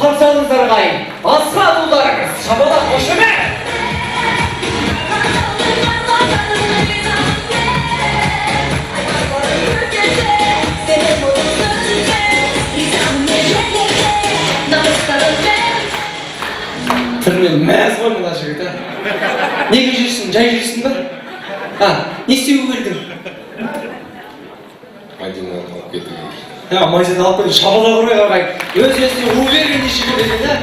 Қарсаңыздар ағайын, асқат ұлдарыңыз, шабалақ қошемет! Түрмен мәз ғой мына жігіт, неге жүрсің, жай жүрсің ба? Не істеуге келдің? Мадинаны алып кетуге. Мадинаны алып кетуге шабалақ ұрайық ағайын. Өз-өзіне у берген неше көреген,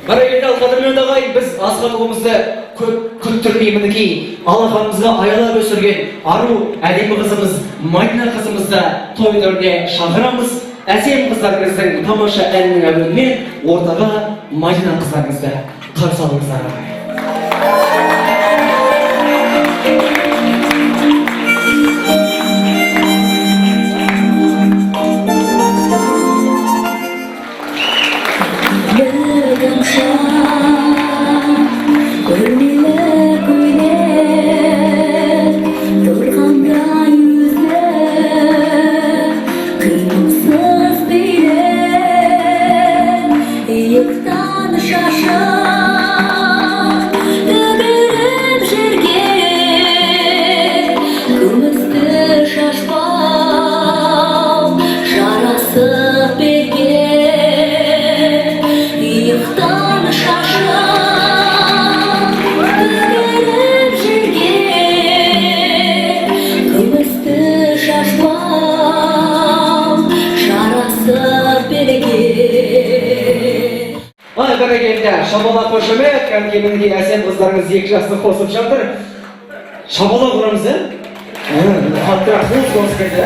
Қарагелді қадірлі ағайын, біз асқат ұлымызды көп күттірмей мінекей алақанымызға аялап өсірген ару әдемі қызымыз Мадина қызымызды той төріне шақырамыз. Әсем қыздарыңыздың тамаша әнінің әуенімен ортаға Мадина қыздарыңызды қарсы алыңыздар. Қарагелді, шабалақ қошемет, кәмкемінге әсем қыздарыңыз екі жасты қосып жатыр. Шабалақ ұрамыз, Қаттырақ қос қос кәді,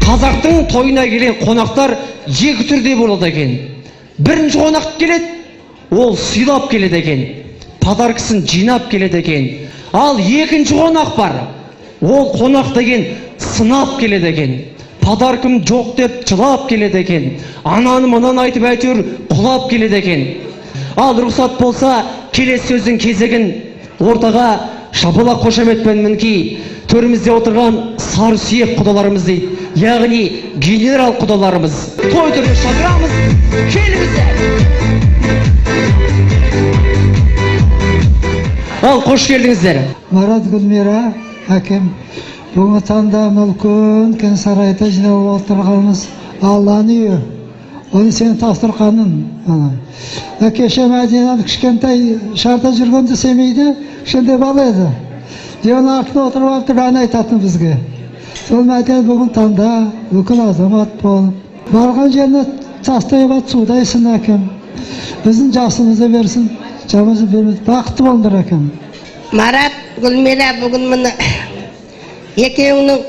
Қазақтың тойына келген қонақтар екі түрде болады екен. Бірінші қонақ келеді, ол сыйлап келеді екен, подаркасын жинап келеді екен. Ал екінші қонақ бар, ол қонақ деген сынап келеді екен. Подаркым жоқ деп жылап келеді екен. Ананы мынаны айтып әйтеуір құлап келеді екен. Ал рұқсат болса, келесі сөздің кезегін ортаға шабалақ қошеметпен мінекей төрімізде отырған сары сүйек құдаларымыз дейді. Яғни генерал құдаларымыз. Той түріне шақырамыз, келіңіздер. Ал қош келдіңіздер. Марат, Гүлмира, әкем, бүгінгі таңда үлкен кен сарайда жиналып отырғанымыз Алланың үйі. Оны сен тапсырғаның. Кеше Мәдинаны кішкентай шарда жүргенде Семейде кішкентай бала еді. Оның артында отырып алып ән айтатын бізге. Сол Мәдина бүгін таңда бүкіл азамат болып, барған жеріне тастай бат судайсың әкем. Біздің жақсымызды берсін, жамызды бермеді. Бақытты болыңдар әкем. Марат, Гүлмира, бүгін мұны екеуінің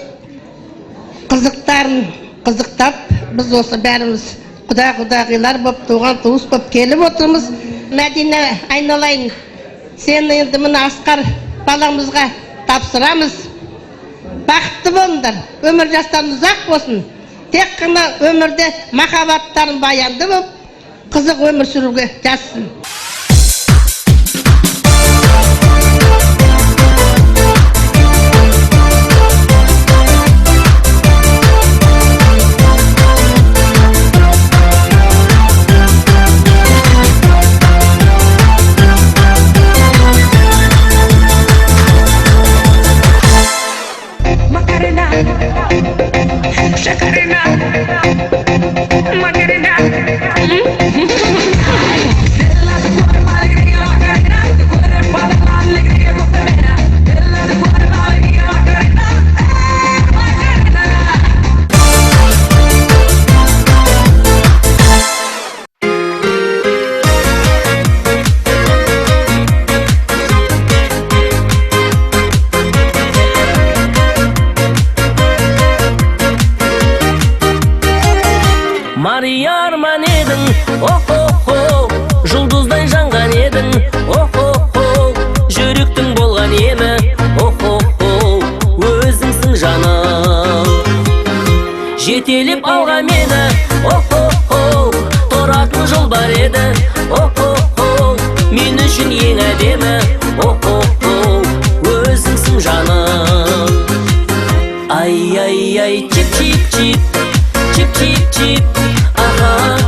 қызықтарын қызықтап, біз осы бәріміз құда-құдағилар болып, туған туыс болып келіп отырмыз. Мәдина, айналайын, сен енді мұны Асқар баламызға тапсырамыз. Бақытты болыңдар, өмір жастарың ұзақ болсын. Тек қана өмірде махаббаттарын баянды болып, қызық өмір сүруге жазсын. Macarena, Chacarena. Мария арман едің, о-хо-хо, жұлдыздай жанған едің, о-хо-хо, жүректің болған емі, о-хо-хо, өзіңсің жаным. Жетелеп алған мені, о-хо-хо, тұратын жол бар еді, о-хо-хо, мен үшін ең әдемі, о-хо-хо, өзіңсің жаным. Ай-ай-ай, чип-чип-чип, чип-чип-чип, аха.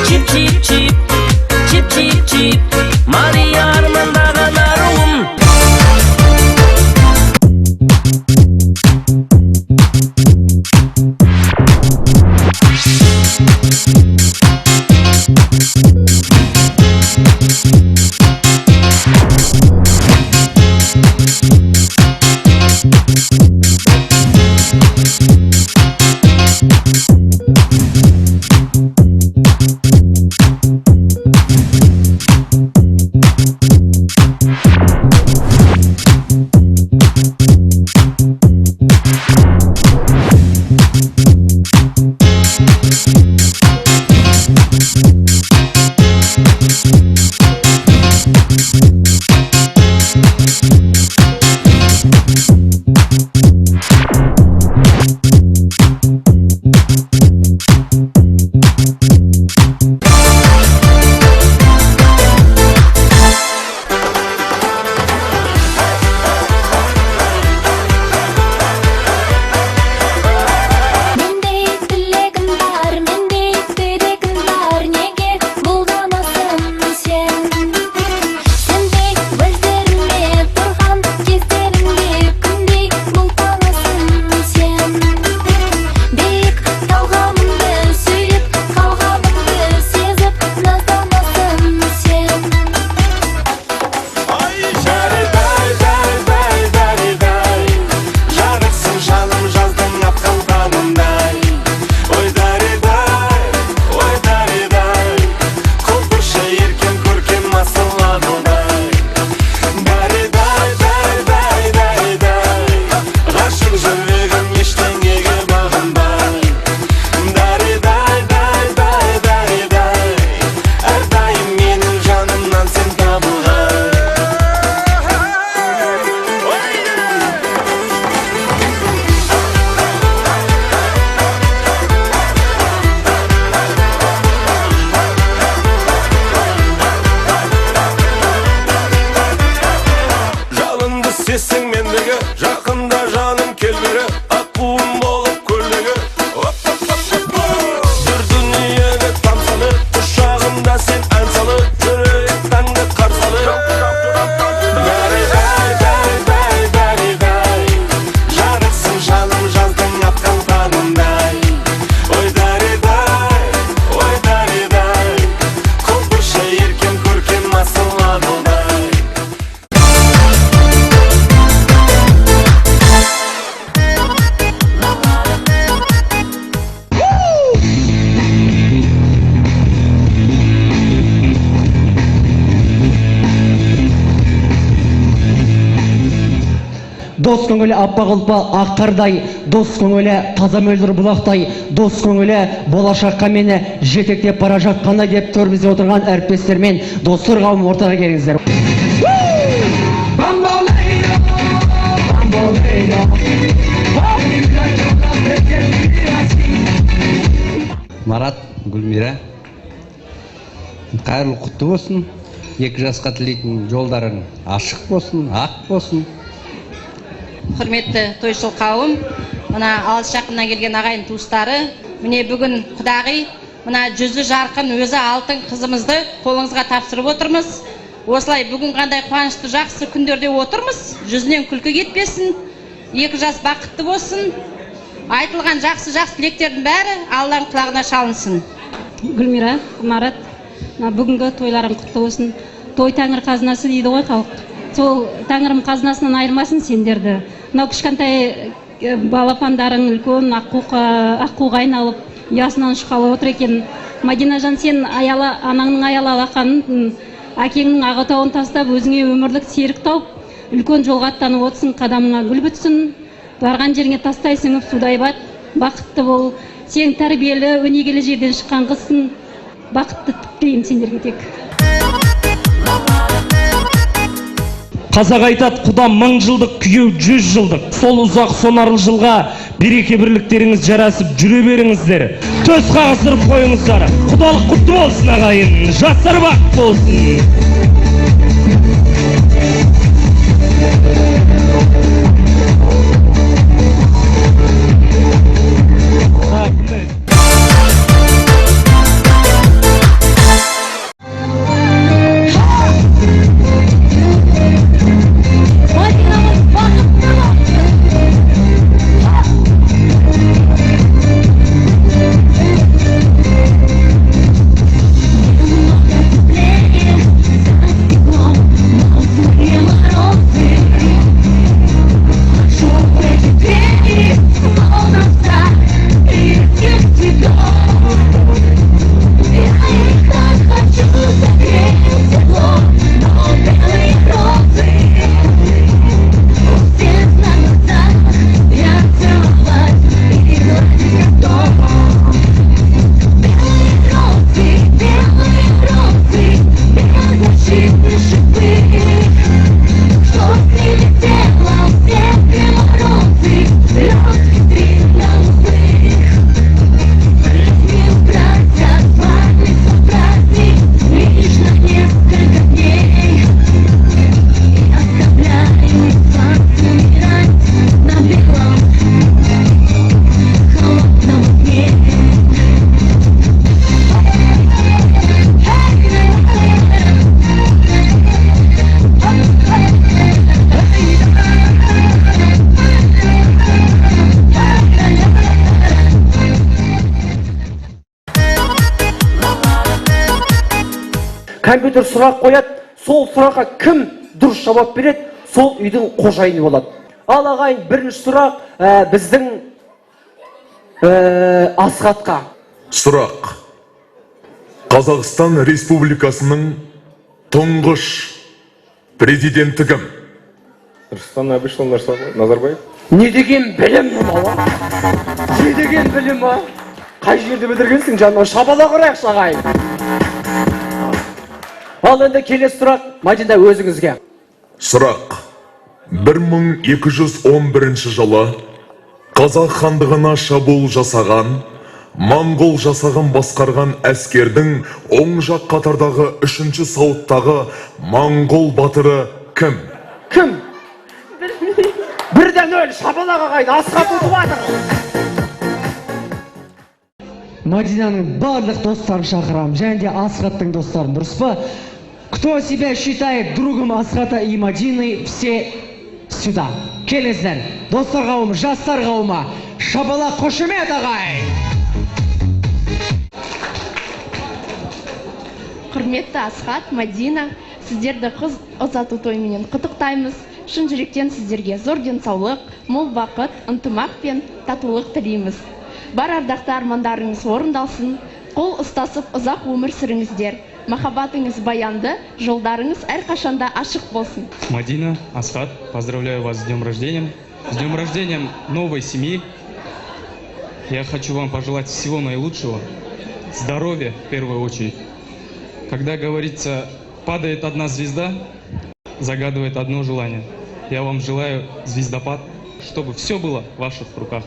Чип-чип-чип, чип-чип-чип, Мария армандаған аруым. Дос көңілі аппақ ұлпа ақ қардай, дос көңілі таза мөлдір бұлақтай, дос көңілі болашаққа мені жетектеп бара жатқандай деп төрімізде отырған әріптестермен достар қауым ортаға келіңіздер. Марат, Гүлмира, қайырлы құтты болсын. Екі жасқа тілейтін жолдарың ашық болсын, ақ болсын. Құрметті тойшыл қауым, мына алыс жақыннан келген ағайын туыстары, міне бүгін құдағи, мына жүзі жарқын, өзі алтын қызымызды қолыңызға тапсырып отырмыз. Осылай бүгін қандай қуанышты жақсы күндерде отырмыз, жүзінен күлкі кетпесін, екі жас бақытты болсын. Айтылған жақсы тілектердің бәрі Алланың құлағына шалынсын. Гүлмира, Марат, бүгінгі тойларың құтты болсын. Той тәңір қазынасы дейді ғой халық. Сол тәңірім қазынасынан айырмасын сендерді. Мынау кішкентай балапандарың үлкен аққуға айналып, ұясынан шыққалы отыр екен. Мадинажан, сен анаңның аяла алақанын, әкеңнің ағатауын тастап, өзіңе өмірлік серік тауып, үлкен жолға аттанып отырсың, қадамыңа гүл бітсін. Барған жеріңе тастай сіңіп судай бат, бақытты бол. Сен тәрбиелі, өнегелі жерден шыққан қызсың. Бақытты тілеймін сендерге тек. Қазақ айтады, құда 1000 жылдық, күйеу 100 жылдық. Сол ұзақ сонарлы жылға береке бірліктеріңіз жарасып жүре беріңіздер. Төс қағыстырып қойыңыздар. Құдалық құтты болсын ағайын, жастар бақытты болсын. Компьютер сұрақ қояды, сол сұраққа кім дұрыс жауап береді, сол үйдің қожайыны болады. Ал ағайын, бірінші сұрақ біздің Асхатқа. Сұрақ. Қазақстан Республикасының тұңғыш президенті кім? Нұрсұлтан Әбішұлы Назарбаев. Не деген білім бұл? Не деген білім ба? Қай жерде бітіргенсің жаным? Шабала құрайықшы ағайын. Ал енді келесі сұрақ Мадина өзіңізге. Сұрақ. 1211 жылы Қазақ хандығына шабуыл жасаған, Моңғол жасағын басқарған әскердің оң жақ қатардағы 3-ші сауыттағы моңғол батыры кім? Кім? 1-0 шабалаға қайын, Асхат ұтып жатыр. Мадинаның барлық достарын шақырамын, және де Асхаттың достарын, дұрыс па? Кто себя считает другом Асхата и Мадины, все сюда. Келіңіздер, достар қауымы, жастар қауымы, шабала қошемет ағай! Құрметті Асхат, Мадина, сіздерді қыз ұзату тойменен құттықтаймыз. Шын жүректен сіздерге зор денсаулық, мол бақыт, ынтымақ пен татулық тілейміз. Бар ардақты армандарыңыз орындалсын, қол ұстасып ұзақ өмір сүріңіздер. Махаббатыңыз баянды, жолдарыңыз әрқашанда ашық болсын. Мадина, Асхат, поздравляю вас с днем рождения. С днем рождения новой семьи. Я хочу вам пожелать всего наилучшего. Здоровья в первую очередь. Когда говорится, падает одна звезда, загадывает одно желание. Я вам желаю, звездопад, чтобы все было в ваших руках.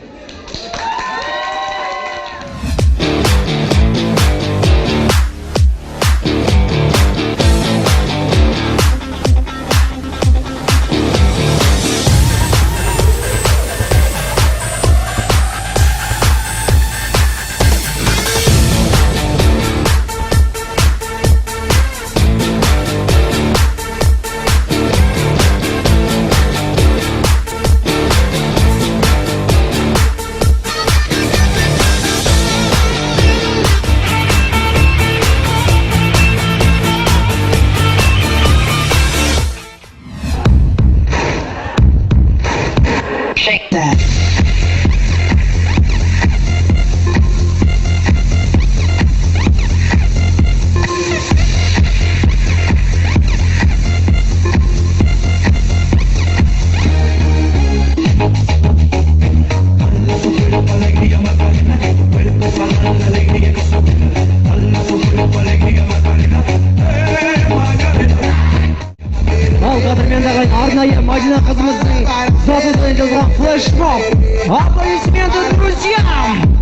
Аплодисменты друзьям!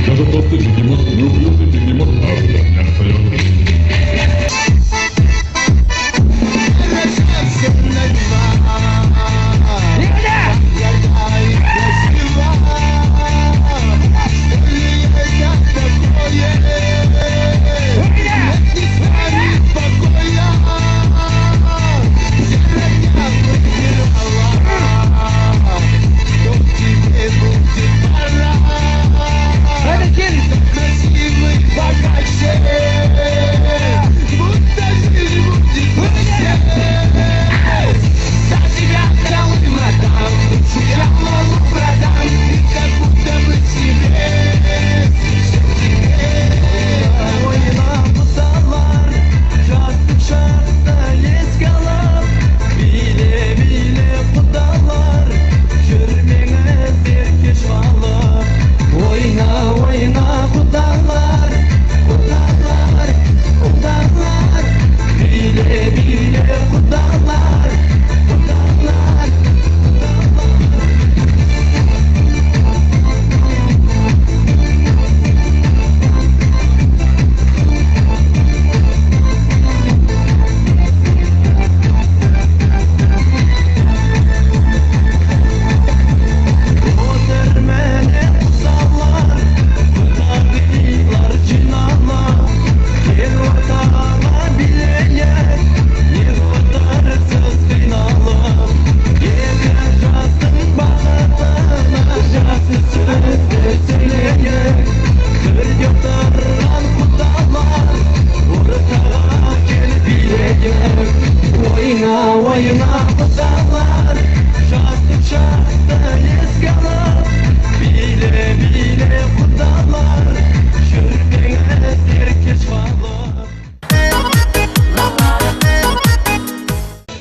Даже просто бегемот не убьет, и бегемот не остается.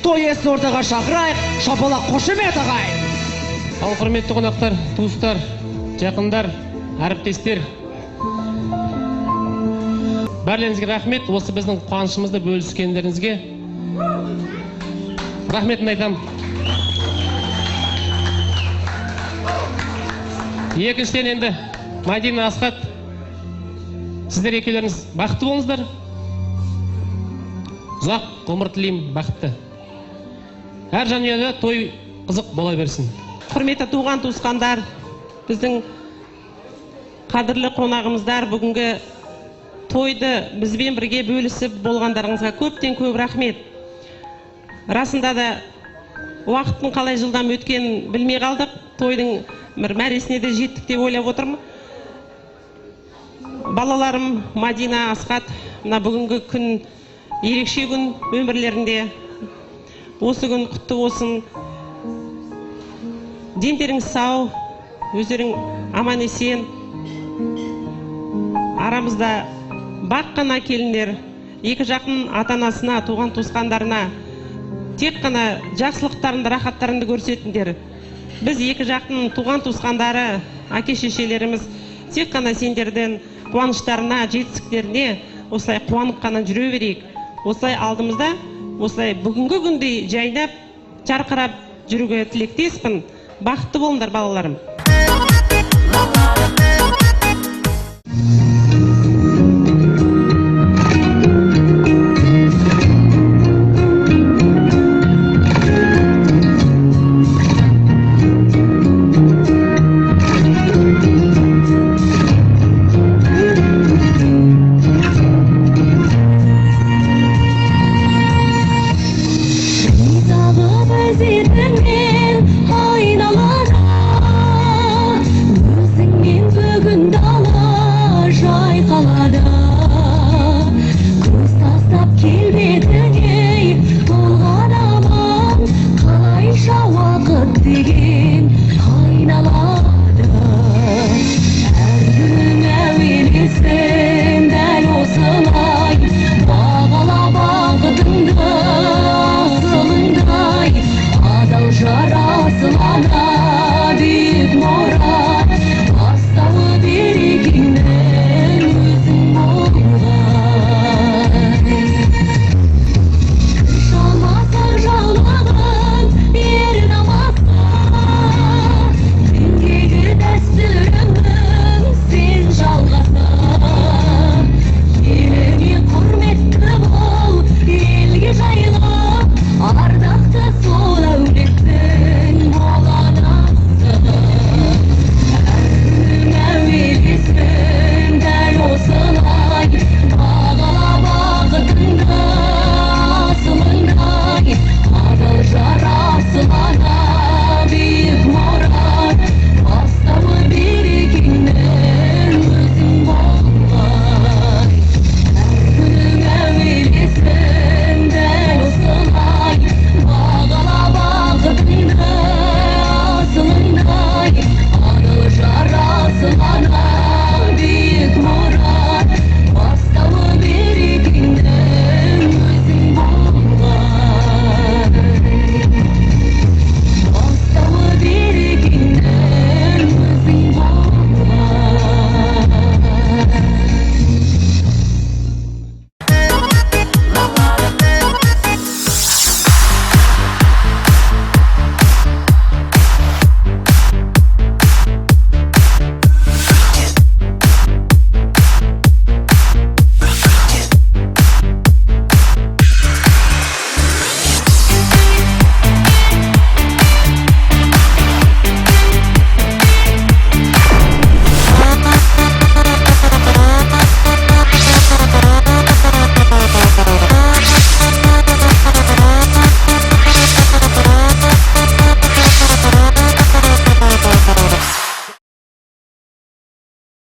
Той иесін ортаға шақырайық, шапалақ қошемет ағайын. Ал құрметті қонақтар, туыстар, жақындар, әріптестер. Барларыңызға рахмет, осы біздің қуанышымызды бөліскендеріңізге рахметімді айтамын. Екіншіден енді Мадина, Асхат, сіздер екеулеріңіз бақытты болыңыздар. Ұзақ ғұмыр тілеймін, бақытты. Әр жанұяда той қызық бола берсін. Құрметті туған туысқандар, біздің қадірлі қонағымыздар, бүгінгі тойды бізбен бірге бөлісіп болғандарыңызға көптен көп рахмет. Расында да уақыттың қалай жылдам өткенін білмей қалдық. Тойдың бір мәресіне де жеттік деп ойлап отырмын. Балаларым Мадина, Асхат, мына бүгінгі күн ерекше күн өмірлерінде. Осы күн құтты болсын. Дендеріңіз сау, өздерің аман есен. Арамызда баққана келіндер, екі жақын ата-анасына, туған туысқандарына тек қана жақсылықтарында, рахаттарында көрсетіңдер. Біз екі жақтың туған туысқандары, әке-шешелеріміз тек қана сендердің қуаныштарына, жетістіктеріне осылай қуанып қана жүре берейік. Осылай алдымызда, осылай бүгінгі күндей жайнап, жарқырап жүруге тілектеспін. Бақытты болыңдар, балаларым. Aynalara, gözün asılana